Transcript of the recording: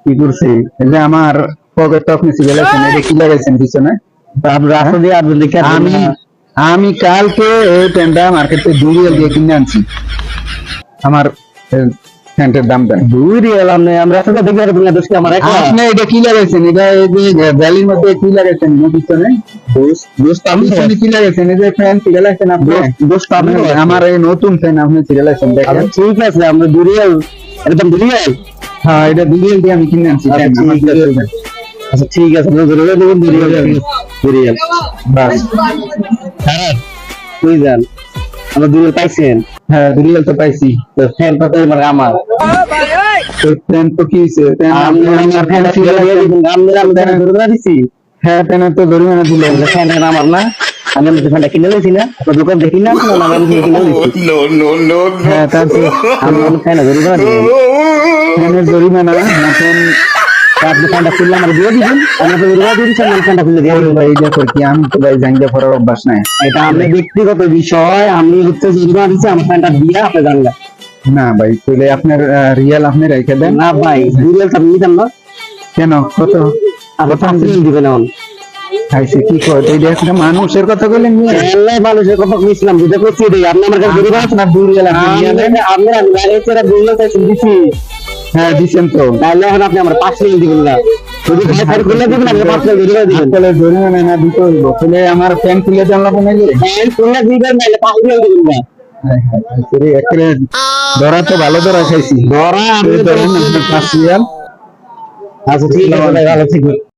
কি করছি এই যে আমার পকেট আপনি সিগারেছেন এটা কি লাগাইছেন পিছনে রাস্তা দিয়ে আসবেন দেখে আমি কালকে এই প্যান্টটা মার্কেটে 2 রিয়াল দিয়ে কিনে আনছি আমার প্যান্টের দাম দেন 2 রিয়াল আমরা রাস্তা দেখে আর দুনিয়া দোষ কি আমার আপনি এটা কি লাগাইছেন এটা এই যে ভ্যালির মধ্যে কি লাগাইছেন পিছনে দোস্ত আমি পিছনে কি লাগাইছেন এই যে প্যান্ট সিগারেছেন আপনি দোস্ত আমি আমার এই নতুন প্যান্ট আপনি সিগারেছেন দেখেন ঠিক আছে আমরা 2 রিয়াল একদম 2 রিয়াল হ্যাঁ এটা 2 রিয়াল দিয়ে আমি কিনে আনছি আচ্ছা ঠিক আছে ধরে দেবেন 2 রিয়াল বাস হ্যাঁ তুই জান আমরা 2 রিয়াল পাইছেন হ্যাঁ 2 রিয়াল তো পাইছি তো ফ্যানটা তো আমার তো ফ্যান তো কি হইছে আমরা ধরে দিছি হ্যাঁ ফ্যান তো ধরে না দিলেন ফ্যানটা আমার না আমি ফ্যানটা কিনে দিয়েছি না তো দোকান দেখি না আমি কিনে দিয়েছি নো হ্যাঁ তারপর আমি ফ্যান ধরে না ফ্যানের জরিমানা এখন আপনি ফ্যানটা খুললে আমার দিয়ে দিবেন আমি তো ধরে দিয়েছি আমি ফ্যানটা খুলে দিয়ে ভাই এটা কি আমি তো ভাই জাঙ্গা পড়ার অভ্যাস নাই এটা আমাদের ব্যক্তিগত বিষয় আমি হচ্ছে জরিমানা দিছি আমার ফ্যানটা দিয়ে আপনি জানলা না ভাই তাহলে আপনার রিয়াল আপনি রেখে দেন না ভাই রিয়াল আপনি নিতেন না কেন কত আবার 5 রিয়াল দিবেন এখন আইসে কি কয় এটা একটা মানুষের কথা বলেন নি আল্লাহ মানুষের কথা কইছিলাম বুঝতে পারছি রে আপনি আমার কাছে জরিমানা আছে না 2 রিয়াল আপনি নিয়ে নেন আমরা এছাড়া 2 রিয়াল চাইছি দিছি হ্যাঁ দিছেন তো তাহলে এখন আপনি আমার 5 রিয়াল দিবেন না যদি ভাই ফাইল খুলে দিবেন আপনি 5 রিয়াল জরিমানা দিবেন তাহলে জরিমানা না দিতে হইব তাহলে আমার ফ্যান খুলে দেন লাগবে নাকি ফ্যান খুলে দিবেন নাহলে 5 রিয়াল দিবেন না ধরা তো ভালো ধরা খাইছি ধরা আমি 5 রিয়াল আচ্ছা ঠিক আছে ভালো ঠিক